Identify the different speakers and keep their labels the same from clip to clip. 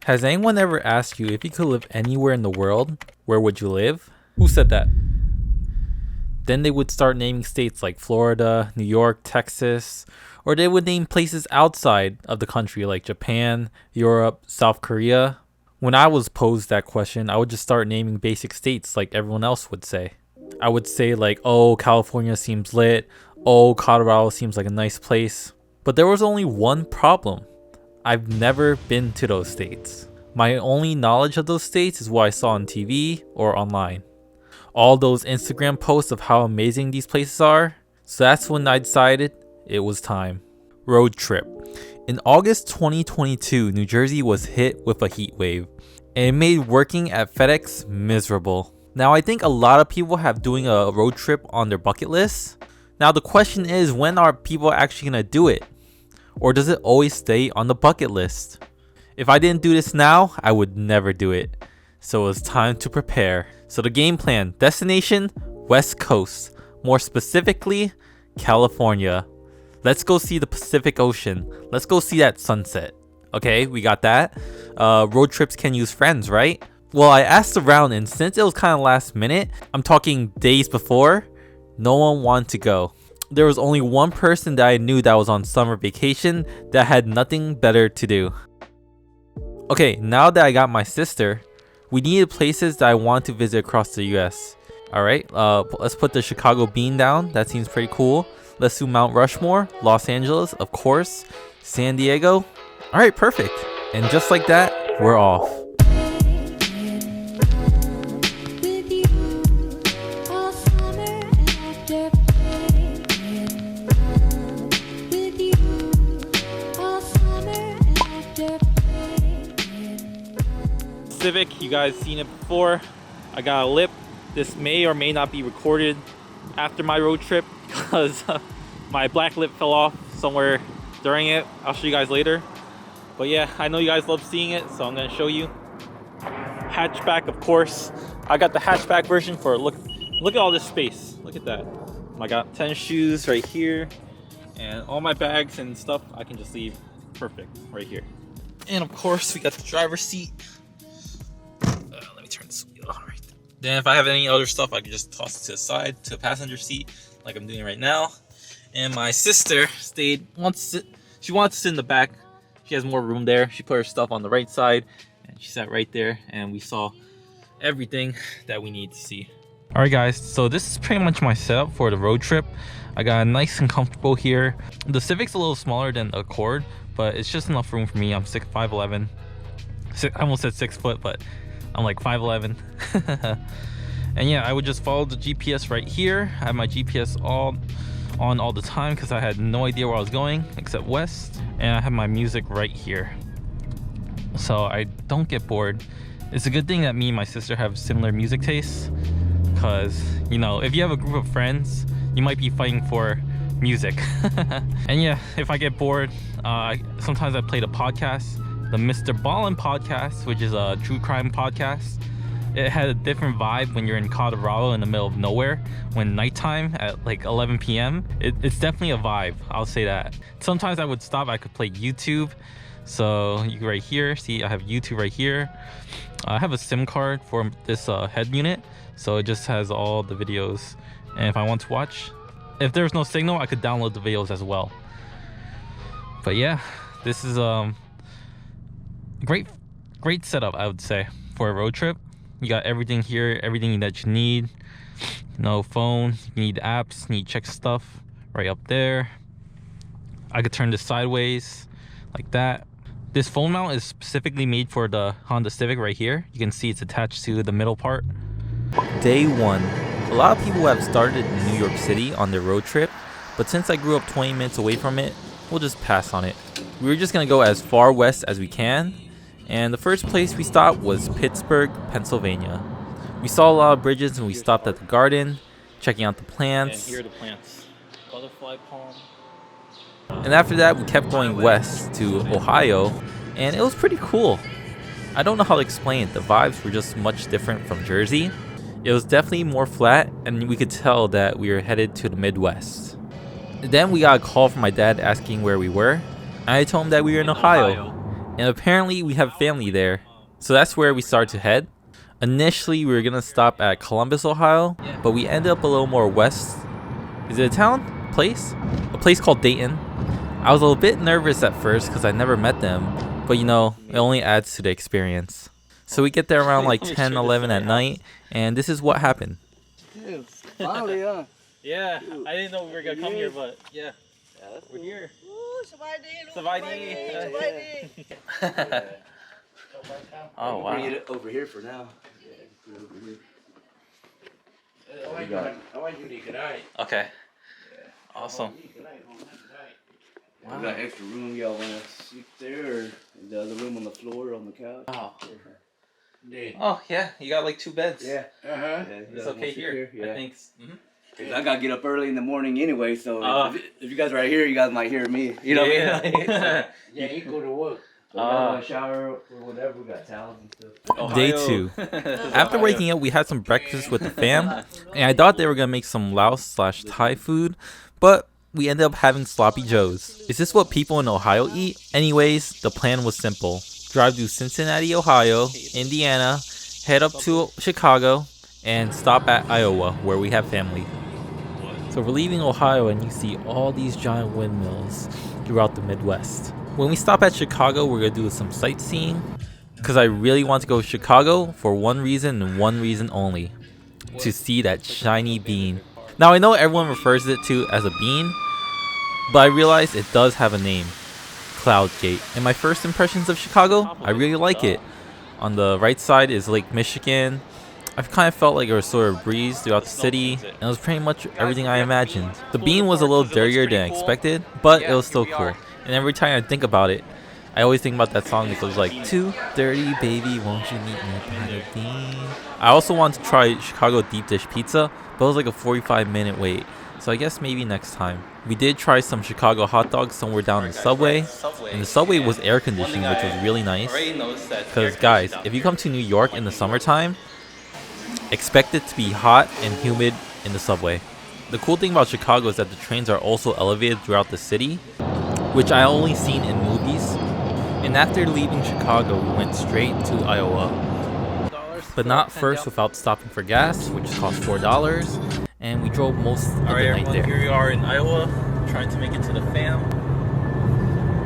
Speaker 1: Has anyone ever asked you if you could live anywhere in the world, where would you live? Who said that? Then they would start naming states like Florida, New York, Texas, or they would name places outside of the country like Japan, Europe, South Korea. When I was posed that question, I would just start naming basic states like everyone else would say. I would say like, oh, California seems lit, oh, Colorado seems like a nice place. But there was only one problem. I've never been to those states. My only knowledge of those states is what I saw on TV or online. All those Instagram posts of how amazing these places are. So that's when I decided it was time. Road trip. In August 2022, New Jersey was hit with a heat wave, and it made working at FedEx miserable. Now I think a lot of people have doing a road trip on their bucket list. Now the question is, when are people actually gonna do it? Or does it always stay on the bucket list? If I didn't do this now, I would never do it. So it was time to prepare. So the game plan, destination, West Coast. More specifically, California. Let's go see the Pacific Ocean. Let's go see that sunset. Okay, we got that. Road trips can use friends, right? Well, I asked around, and since it was kind of last minute, I'm talking days before, no one wanted to go. There was only one person that I knew that was on summer vacation that had nothing better to do. Okay, now that I got my sister, we needed places that I want to visit across the US. Alright, let's put the Chicago Bean down. That seems pretty cool. Let's do Mount Rushmore, Los Angeles, of course, San Diego. Alright, perfect. And just like that, we're off. Civic, you guys seen it before. I got a lip. This may or may not be recorded after my road trip because my black lip fell off somewhere during it. I'll show you guys later. But yeah, I know you guys love seeing it, so I'm gonna show you. Hatchback, of course. I got the hatchback version for look at all this space. Look at that. I got tennis shoes right here, and all my bags and stuff I can just leave perfect right here. And of course, we got the driver's seat. Let me turn this wheel on right there. Then if I have any other stuff, I can just toss it to the side to the passenger seat like I'm doing right now. And my sister she wanted to sit in the back. She has more room there. She put her stuff on the right side and she sat right there, and we saw everything that we need to see. All right guys, so this is pretty much my setup for the road trip. I got nice and comfortable here. The Civic's a little smaller than the Accord, but it's just enough room for me. I'm 5'11". I almost said 6 foot, but I'm like 5'11". And yeah, I would just follow the GPS right here. I have my GPS on all the time because I had no idea where I was going except west, and I have my music right here so I don't get bored. It's a good thing that me and my sister have similar music tastes, because you know, if you have a group of friends, you might be fighting for music. And yeah, if I get bored, sometimes I play the podcast, the Mr. Ballin podcast, which is a true crime podcast. It had a different vibe when you're in Colorado in the middle of nowhere. When nighttime at like 11 p.m. It's definitely a vibe, I'll say that. Sometimes I would stop, I could play YouTube. So you right here, see I have YouTube right here. I have a SIM card for this head unit, so it just has all the videos. And if I want to watch, if there's no signal, I could download the videos as well. But yeah, this is great setup, I would say, for a road trip. You got everything here, everything that you need. No phone, you need apps, you need check stuff right up there. I could turn this sideways like that. This phone mount is specifically made for the Honda Civic right here. You can see it's attached to the middle part. Day one. A lot of people have started in New York City on their road trip, but since I grew up 20 minutes away from it, we'll just pass on it. We were just gonna go as far west as we can, and the first place we stopped was Pittsburgh, Pennsylvania. We saw a lot of bridges and we stopped at the garden, checking out the plants. And here are the plants. Butterfly palm. And after that, we kept going west to Ohio, and it was pretty cool. I don't know how to explain it. The vibes were just much different from Jersey. It was definitely more flat, and we could tell that we were headed to the Midwest. Then we got a call from my dad asking where we were, and I told him that we were in Ohio. and apparently we have family there. So that's where we start to head. Initially, we were gonna stop at Columbus, Ohio, but we ended up a little more west. Is it a town? Place? A place called Dayton. I was a little bit nervous at first because I never met them, but you know, it only adds to the experience. So we get there around like 10, 11 at night, and this is what happened.
Speaker 2: Finally, huh?
Speaker 1: Yeah, I didn't know we were gonna come here, but yeah, we're here. Oh wow.
Speaker 2: Over here for now.
Speaker 1: Okay. Awesome.
Speaker 2: We got extra room. Y'all want to sleep there, or the other room on the floor on the couch?
Speaker 1: Oh. Oh yeah, you got like 2 beds.
Speaker 2: Yeah.
Speaker 1: Yeah, it's okay here.
Speaker 2: Yeah.
Speaker 1: I think.
Speaker 2: Cause I gotta get up early in the morning anyway, so if you guys are right here, you guys might hear me. You know what I mean?
Speaker 3: Yeah, he go to work.
Speaker 2: Shower or whatever. We got towels and stuff.
Speaker 1: Ohio. Day 2. After waking up, we had some breakfast with the fam, and I thought they were gonna make some Laos/Thai food, but we ended up having sloppy joes. Is this what people in Ohio eat? Anyways, the plan was simple: drive to Cincinnati, Ohio, Indiana, head up to Chicago, and stop at Iowa, where we have family. So we're leaving Ohio, and you see all these giant windmills throughout the Midwest. When we stop at Chicago, we're gonna do some sightseeing, because I really want to go to Chicago for one reason and one reason only: to see that shiny bean. Now I know everyone refers it to as a bean, but I realize it does have a name: Cloud Gate. And my first impressions of Chicago, I really like it. On the right side is Lake Michigan. I've kind of felt like there was sort of breeze throughout the city, and it was pretty much everything I imagined. The bean was a little dirtier than I expected, but it was still cool. And every time I think about it, I always think about that song that goes like, "Too dirty, baby, won't you meet me by the bean?" I also wanted to try Chicago deep dish pizza, but it was like a 45-minute wait. So I guess maybe next time. We did try some Chicago hot dogs somewhere down the subway, and the subway was air conditioned, which was really nice. Because guys, if you come to New York in the summertime, expect it to be hot and humid in the subway. The cool thing about Chicago is that the trains are also elevated throughout the city, which I only seen in movies. And after leaving Chicago, we went straight to Iowa. But not first without stopping for gas, which cost $4. And we drove most of the night there. Here we are in Iowa, trying to make it to the fam.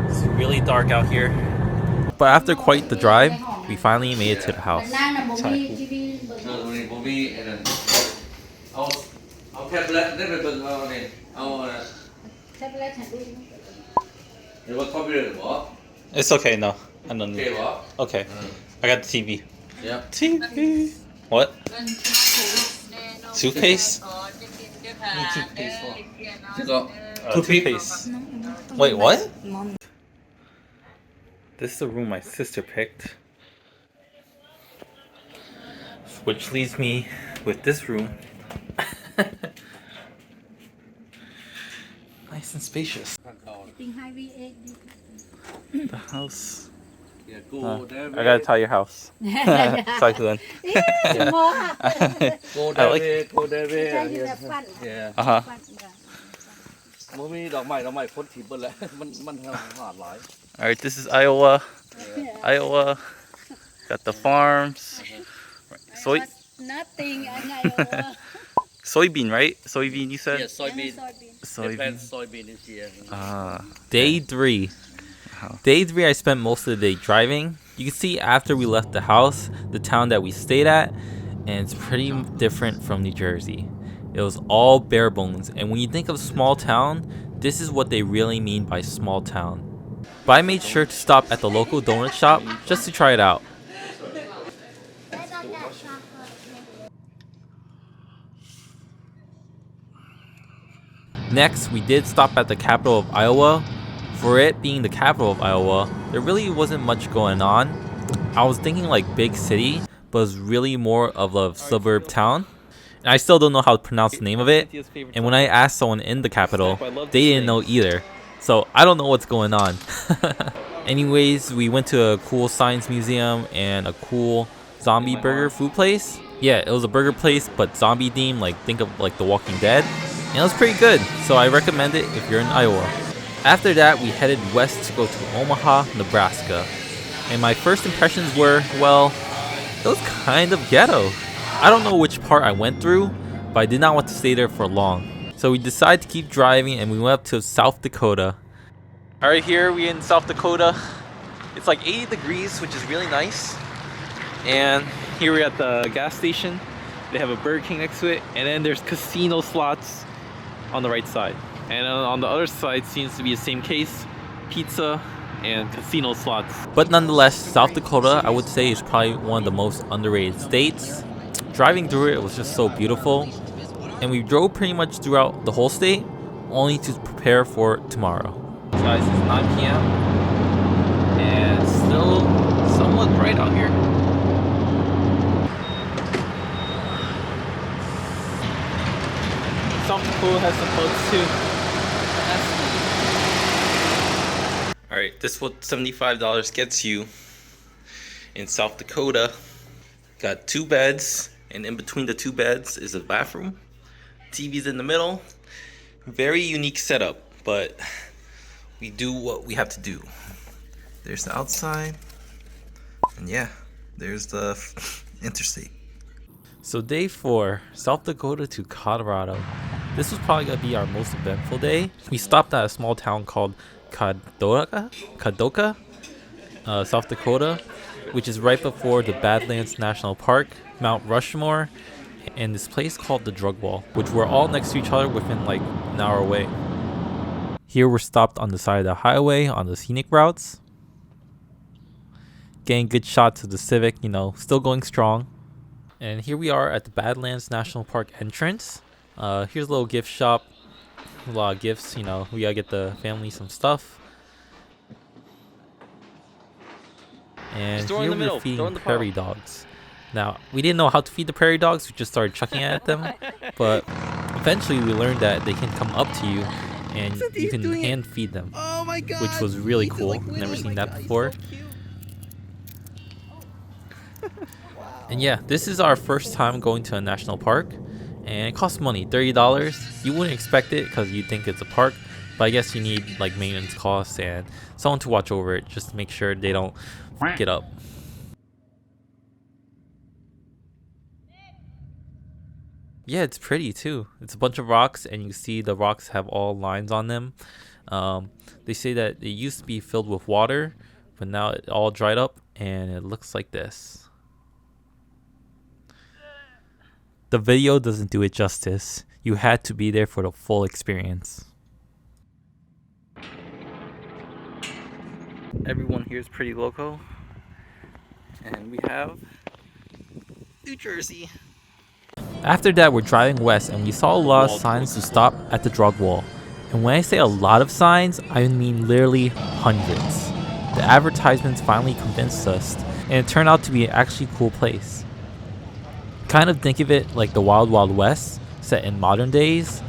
Speaker 1: It's really dark out here. But after quite the drive, we finally made it to the house. It's okay, no. I don't need it. Okay. I got the TV.
Speaker 2: Yeah.
Speaker 1: TV. What? Toothpaste? Toothpaste. Wait, what? This is the room my sister picked, which leaves me with this room. Nice and spacious. The house. I gotta tell your house. Cycling. I like it. Uh-huh. Alright, this is Iowa. Iowa. Got the farms.
Speaker 4: Nothing in Iowa.
Speaker 1: Soybean, right? Soybean, you said?
Speaker 2: Yeah, soybean. Soybean is here.
Speaker 1: Day 3. Day 3, I spent most of the day driving. You can see after we left the house, the town that we stayed at, and it's pretty different from New Jersey. It was all bare bones, and when you think of small town, this is what they really mean by small town. But I made sure to stop at the local donut shop just to try it out. Next, we did stop at the capital of Iowa. For it being the capital of Iowa, there really wasn't much going on. I was thinking like big city, but it was really more of a suburb town. And I still don't know how to pronounce the name of it. And when I asked someone in the capital, they didn't know either. So I don't know what's going on. Anyways, we went to a cool science museum and a cool zombie burger food place. Yeah, it was a burger place, but zombie themed, like think of like The Walking Dead. And it was pretty good, so I recommend it if you're in Iowa. After that, we headed west to go to Omaha, Nebraska. And my first impressions were, well, it was kind of ghetto. I don't know which part I went through, but I did not want to stay there for long. So we decided to keep driving and we went up to South Dakota. Alright, here we're in South Dakota. It's like 80 degrees, which is really nice. And here we're at the gas station. They have a Burger King next to it, and then there's casino slots on the right side. And on the other side seems to be the same case, pizza and casino slots. But nonetheless, South Dakota, I would say, is probably one of the most underrated states. Driving through it was just so beautiful. And we drove pretty much throughout the whole state, only to prepare for tomorrow. Guys, it's 9 p.m. and it's still somewhat bright out here. South Dakota has some bugs too. Alright, this is what $75 gets you in South Dakota. Got 2 beds, and in between the 2 beds is a bathroom. TV's in the middle. Very unique setup, but we do what we have to do. There's the outside, and yeah, there's the interstate. So day 4, South Dakota to Colorado. This was probably gonna be our most eventful day. We stopped at a small town called Kadoka, South Dakota, which is right before the Badlands National Park, Mount Rushmore, and this place called the Drug Wall, which were all next to each other within like an hour away. Here we're stopped on the side of the highway on the scenic routes. Getting good shots of the Civic, you know, still going strong. And here we are at the Badlands National Park entrance. Here's a little gift shop. A lot of gifts, you know, we gotta get the family some stuff. And here we're feeding prairie dogs. Now, we didn't know how to feed the prairie dogs, we just started chucking at them. But eventually we learned that they can come up to you and you can hand feed them. Oh my God, which was really cool. Never seen that before. And yeah, this is our first time going to a national park, and it costs money, $30. You wouldn't expect it because you think it's a park, but I guess you need like maintenance costs and someone to watch over it just to make sure they don't f*** it up. Yeah, it's pretty too. It's a bunch of rocks, and you see the rocks have all lines on them. They say that it used to be filled with water, but now it all dried up and it looks like this. The video doesn't do it justice. You had to be there for the full experience. Everyone here is pretty local. And we have New Jersey. After that, we're driving west and we saw a lot of signs to stop at the drug wall. And when I say a lot of signs, I mean literally hundreds. The advertisements finally convinced us, and it turned out to be an actually cool place. Kind of think of it like the Wild Wild West, set in modern days.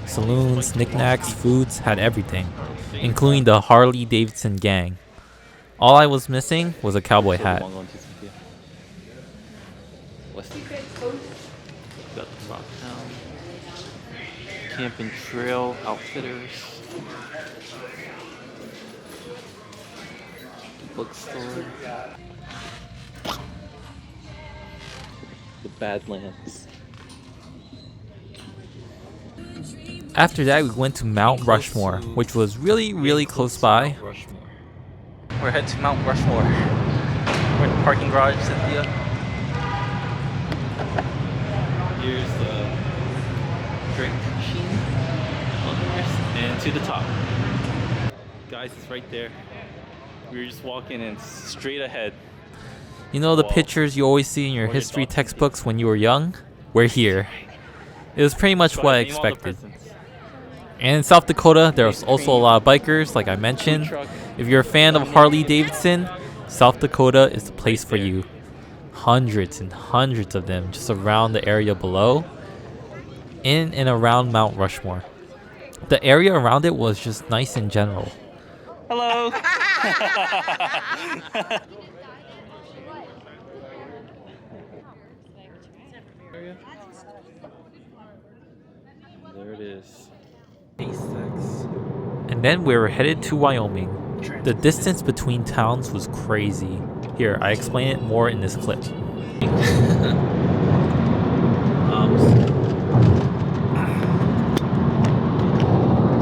Speaker 1: Saloons, knickknacks, foods, had everything, including the Harley Davidson gang. All I was missing was a cowboy hat. Got the Rocktown, Camp and Trail Outfitters, bookstore. The Badlands. After that, we went to Mount Rushmore, which was really close by. We're headed to Mount Rushmore. We're in the parking garage, Cynthia. Here's the drink machine. And to the top. Guys, it's right there. We were just walking and straight ahead. You know the pictures you always see in your history textbooks when you were young? We're here. It was pretty much what I expected. And in South Dakota, there's also a lot of bikers, like I mentioned. If you're a fan of Harley Davidson, South Dakota is the place for you. Hundreds and hundreds of them just around the area below, in and around Mount Rushmore. The area around it was just nice in general. Hello! There it is. And then we were headed to Wyoming. The distance between between towns was crazy. Here, I explain it more in this clip.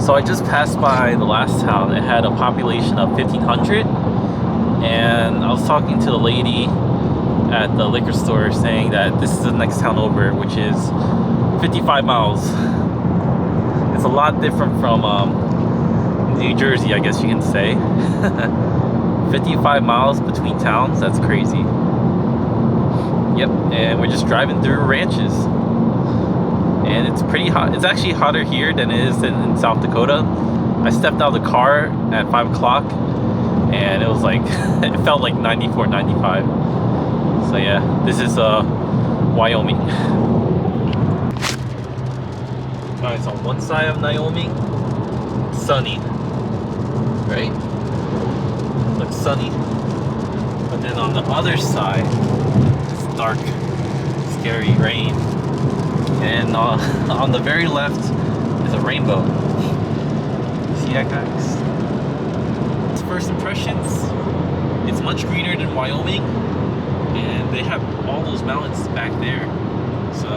Speaker 1: So I just passed by the last town. It had a population of 1,500, and I was talking to the lady at the liquor store saying that this is the next town over, which is 55 miles. It's a lot different from New Jersey, I guess you can say. 55 miles between towns, that's crazy. Yep, and we're just driving through ranches. And it's pretty hot. It's actually hotter here than it is in South Dakota. I stepped out of the car at 5 o'clock and it was like, it felt like 94, 95. So yeah, this is Wyoming. Guys, on one side of Wyoming, sunny, right? Looks sunny. But then on the other side, it's dark, scary rain. And on the very left is a rainbow. See that, guys? First impressions, it's much greener than Wyoming, and they have all those mountains back there. So,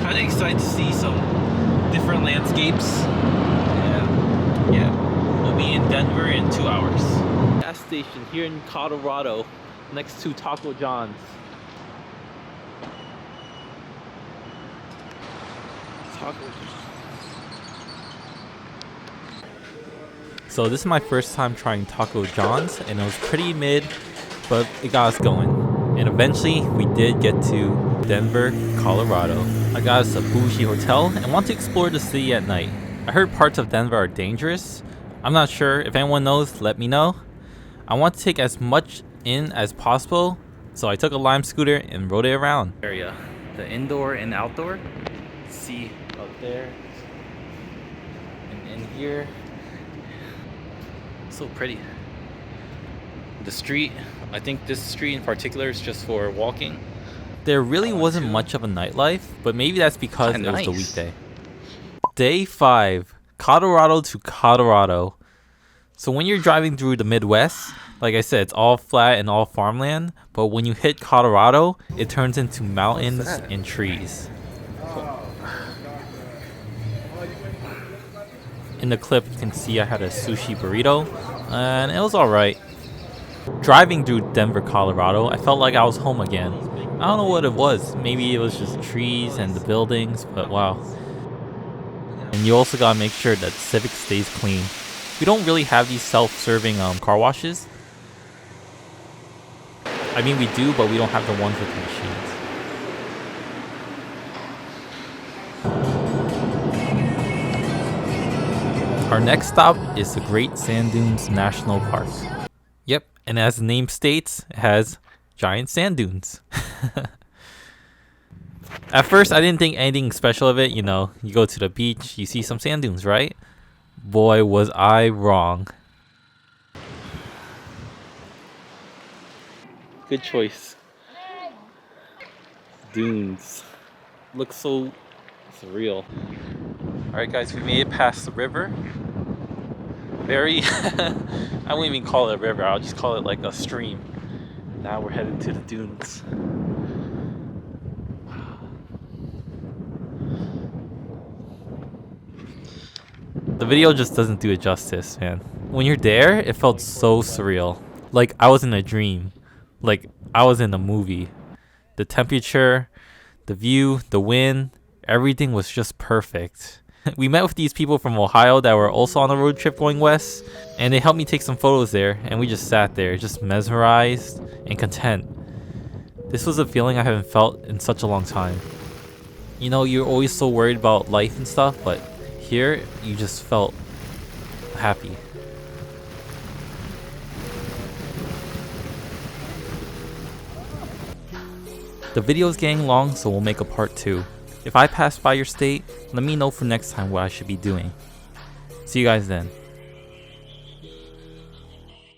Speaker 1: kind of excited to see some different landscapes. And yeah, we'll be in Denver in 2 hours. Gas station here in Colorado, next to Taco John's. So this is my first time trying Taco John's, and it was pretty mid, but it got us going. And eventually we did get to Denver, Colorado. I got us a bougie hotel and want to explore the city at night. I heard parts of Denver are dangerous. I'm not sure. If anyone knows, let me know. I want to take as much in as possible, so I took a Lime scooter and rode it around. Area, the indoor and outdoor. See up there and in here, so pretty. The street, I think this street in particular is just for walking. There really wasn't much of a nightlife, but maybe that's because it was the weekday. Day 5, Colorado to Colorado. So when you're driving through the Midwest, like I said, it's all flat and all farmland, but when you hit Colorado, it turns into mountains and trees. In the clip, you can see I had a sushi burrito, and it was alright. Driving through Denver, Colorado, I felt like I was home again. I don't know what it was. Maybe it was just trees and the buildings, but wow. And you also gotta make sure that Civic stays clean. We don't really have these self-serving car washes. I mean, we do, but we don't have the ones with the machines. Our next stop is the Great Sand Dunes National Park. Yep, and as the name states, it has giant sand dunes. At first, I didn't think anything special of it. You know, you go to the beach, you see some sand dunes, right? Boy, was I wrong. Good choice. Dunes. Looks so surreal. Alright guys, we made it past the river. Very, I wouldn't even call it a river, I'll just call it like a stream. Now we're headed to the dunes. The video just doesn't do it justice, man. When you're there, it felt so surreal. Like I was in a dream. Like I was in a movie. The temperature, the view, the wind, everything was just perfect. We met with these people from Ohio that were also on a road trip going west, and they helped me take some photos there, and we just sat there, just mesmerized and content. This was a feeling I haven't felt in such a long time. You know, you're always so worried about life and stuff, but here, you just felt happy. The video's getting long, so we'll make a part 2. If I pass by your state, let me know for next time what I should be doing. See you guys then.